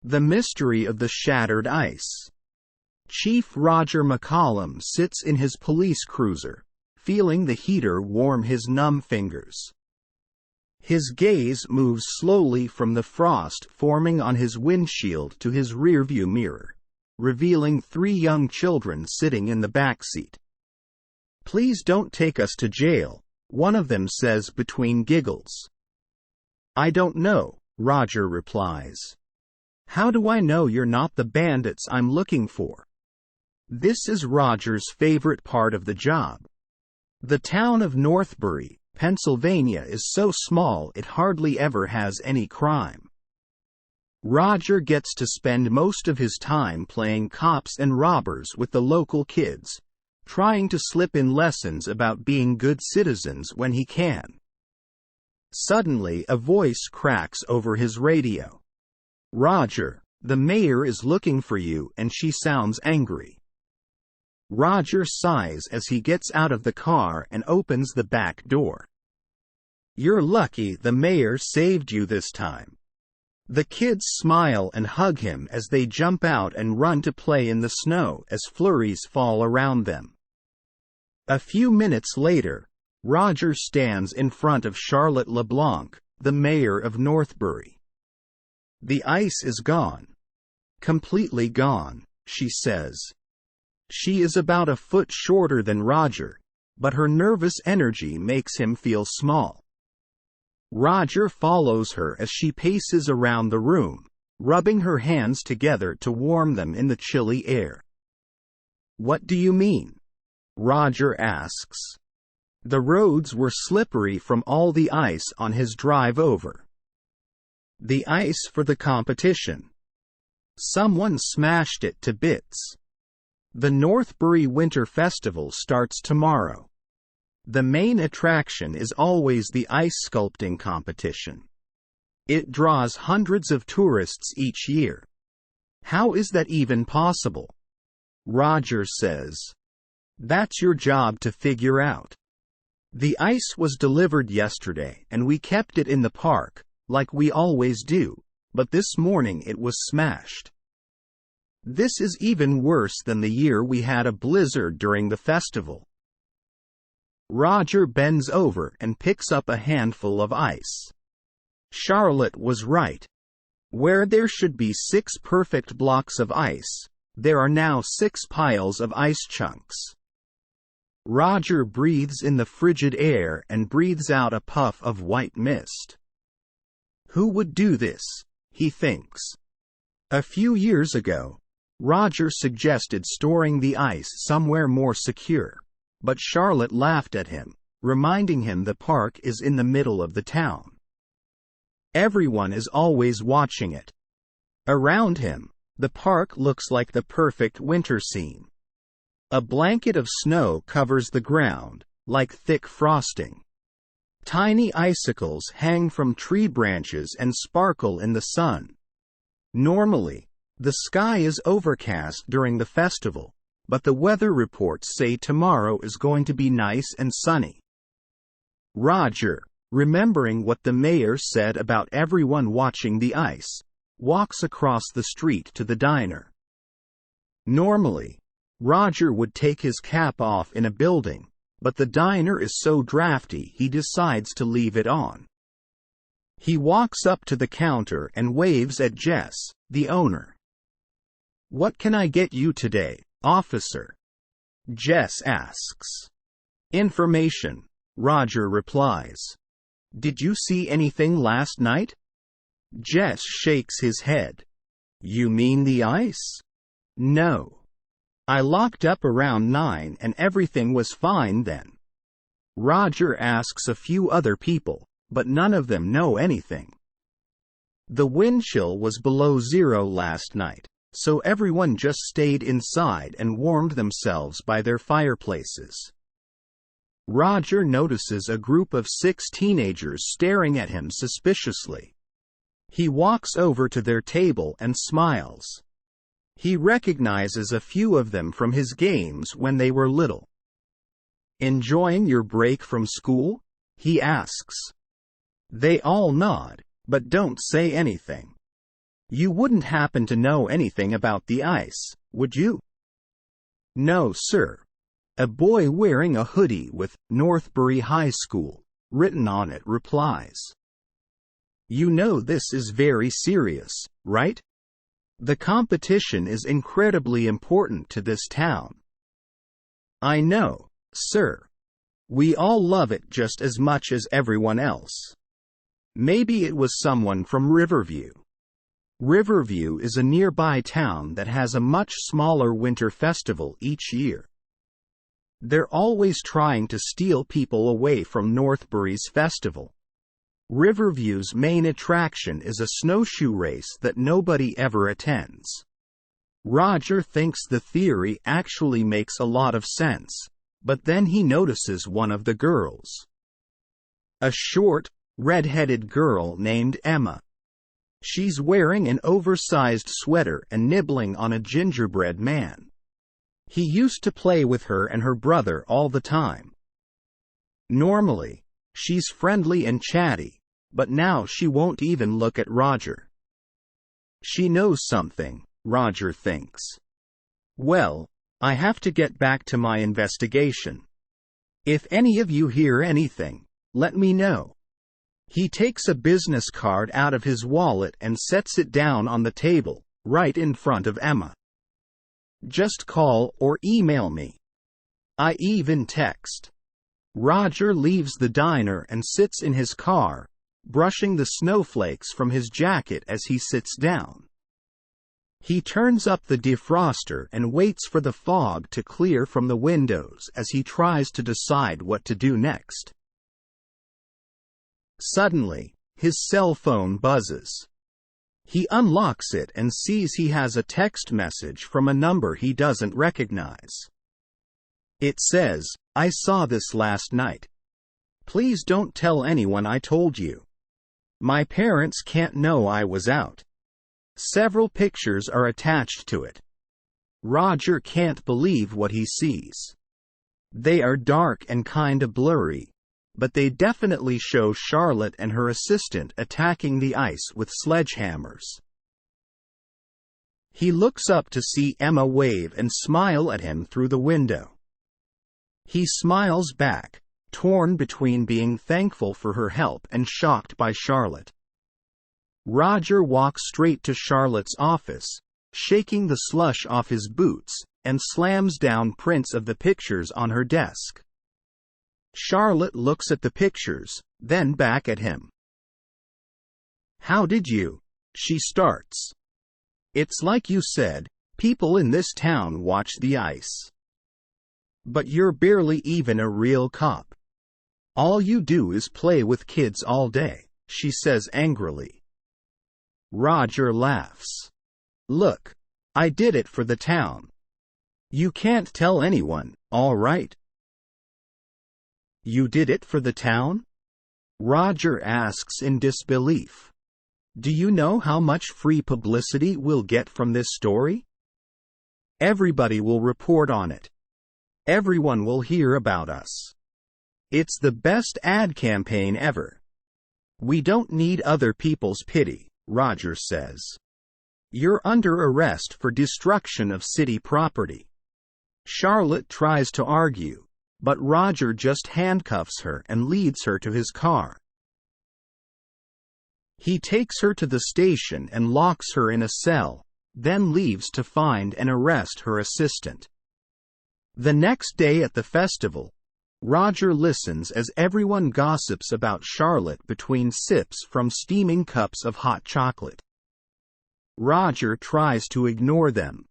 The mystery of the shattered ice. Chief Roger McCollum sits in his police cruiser, feeling the heater warm his numb fingers. His gaze moves slowly from the frost forming on his windshield to his rearview mirror, revealing 3 young children sitting in the back seat. "Please don't take us to jail," one of them says between giggles. "I don't know," Roger replies. "How do I know you're not the bandits I'm looking for?" This is Roger's favorite part of the job. The town of Northbury, Pennsylvania is so small it hardly ever has any crime. Roger gets to spend most of his time playing cops and robbers with the local kids, trying to slip in lessons about being good citizens when he can. Suddenly a voice cracks over his radio. "Roger, the mayor is looking for you," and she sounds angry. Roger sighs as he gets out of the car and opens the back door. "You're lucky the mayor saved you this time." The kids smile and hug him as they jump out and run to play in the snow as flurries fall around them. A few minutes later, Roger stands in front of Charlotte LeBlanc, the mayor of Northbury. "The ice is gone. Completely gone," she says. She is about a foot shorter than Roger, but her nervous energy makes him feel small. Roger follows her as she paces around the room, rubbing her hands together to warm them in the chilly air. "What do you mean?" Roger asks. The roads were slippery from all the ice on his drive over. "The ice for the competition. Someone smashed it to bits. The Northbury Winter Festival starts tomorrow. The main attraction is always the ice sculpting competition. It draws hundreds of tourists each year." "How is that even possible?" Roger says. "That's your job to figure out. The ice was delivered yesterday and we kept it in the park, like we always do, but this morning it was smashed. This is even worse than the year we had a blizzard during the festival." Roger bends over and picks up a handful of ice. Charlotte was right. Where there should be 6 perfect blocks of ice, there are now 6 piles of ice chunks. Roger breathes in the frigid air and breathes out a puff of white mist. Who would do this, he thinks. A few years ago, Roger suggested storing the ice somewhere more secure, but Charlotte laughed at him, reminding him the park is in the middle of the town. Everyone is always watching it. Around him, the park looks like the perfect winter scene. A blanket of snow covers the ground, like thick frosting. Tiny icicles hang from tree branches and sparkle in the sun. Normally, the sky is overcast during the festival, but the weather reports say tomorrow is going to be nice and sunny. Roger, remembering what the mayor said about everyone watching the ice, walks across the street to the diner. Normally, Roger would take his cap off in a building, but the diner is so drafty he decides to leave it on. He walks up to the counter and waves at Jess, the owner. "What can I get you today, officer?" Jess asks. "Information," Roger replies. "Did you see anything last night?" Jess shakes his head. "You mean the ice?" "No. I locked up around 9 and everything was fine then." Roger asks a few other people, but none of them know anything. The wind chill was below 0 last night, so everyone just stayed inside and warmed themselves by their fireplaces. Roger notices a group of 6 teenagers staring at him suspiciously. He walks over to their table and smiles. He recognizes a few of them from his games when they were little. "Enjoying your break from school?" he asks. They all nod, but don't say anything. You wouldn't happen to know anything about the ice, would you? No, sir. A boy wearing a hoodie with Northbury High School written on it replies. You know this is very serious, right? The competition is incredibly important to this town. I know, sir. We all love it just as much as everyone else. Maybe it was someone from Riverview. Riverview is a nearby town that has a much smaller winter festival each year. They're always trying to steal people away from Northbury's festival. Riverview's main attraction is a snowshoe race that nobody ever attends. Roger thinks the theory actually makes a lot of sense, but then he notices one of the girls. A short, red-headed girl named Emma. She's wearing an oversized sweater and nibbling on a gingerbread man. He used to play with her and her brother all the time. Normally, she's friendly and chatty, but now she won't even look at Roger. She knows something, Roger thinks. Well, I have to get back to my investigation. If any of you hear anything, let me know. He takes a business card out of his wallet and sets it down on the table, right in front of Emma. Just call or email me. I even text. Roger leaves the diner and sits in his car, brushing the snowflakes from his jacket as he sits down. He turns up the defroster and waits for the fog to clear from the windows as he tries to decide what to do next. Suddenly, his cell phone buzzes. He unlocks it and sees he has a text message from a number he doesn't recognize. It says, "I saw this last night. Please don't tell anyone I told you. My parents can't know I was out." Several pictures are attached to it. Roger can't believe what he sees. They are dark and kinda blurry, but they definitely show Charlotte and her assistant attacking the ice with sledgehammers. He looks up to see Emma wave and smile at him through the window. He smiles back, torn between being thankful for her help and shocked by Charlotte. Roger walks straight to Charlotte's office, shaking the slush off his boots, and slams down prints of the pictures on her desk. Charlotte looks at the pictures, then back at him. "How did you?" she starts. "It's like you said, people in this town watch the ice. But you're barely even a real cop. All you do is play with kids all day," she says angrily. Roger laughs. "Look, I did it for the town. You can't tell anyone, all right?" "You did it for the town?" Roger asks in disbelief. "Do you know how much free publicity we'll get from this story? Everybody will report on it. Everyone will hear about us. It's the best ad campaign ever. We don't need other people's pity," Roger says. "You're under arrest for destruction of city property." Charlotte tries to argue, but Roger just handcuffs her and leads her to his car. He takes her to the station and locks her in a cell, then leaves to find and arrest her assistant. The next day at the festival, Roger listens as everyone gossips about Charlotte between sips from steaming cups of hot chocolate. Roger tries to ignore them.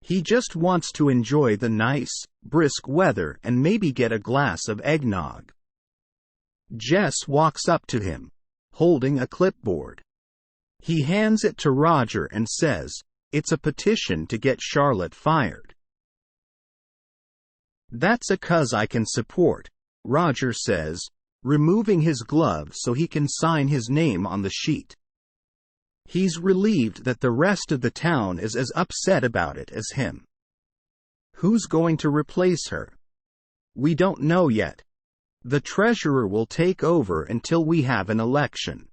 He just wants to enjoy the nice, brisk weather and maybe get a glass of eggnog. Jess walks up to him, holding a clipboard. He hands it to Roger and says, "It's a petition to get Charlotte fired." "That's a cause I can support," Roger says, removing his glove so he can sign his name on the sheet. He's relieved that the rest of the town is as upset about it as him. Who's going to replace her? We don't know yet. The treasurer will take over until we have an election.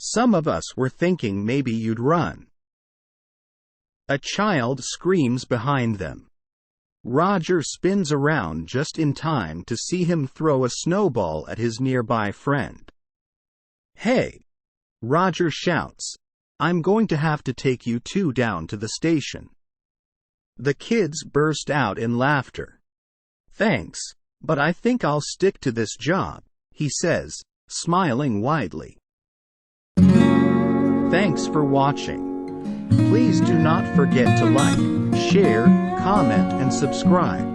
Some of us were thinking maybe you'd run." A child screams behind them. Roger spins around just in time to see him throw a snowball at his nearby friend. "Hey!" Roger shouts. "I'm going to have to take you two down to the station." The kids burst out in laughter. "Thanks, but I think I'll stick to this job," he says, smiling widely. Thanks for watching. Please do not forget to like, share, comment, and subscribe.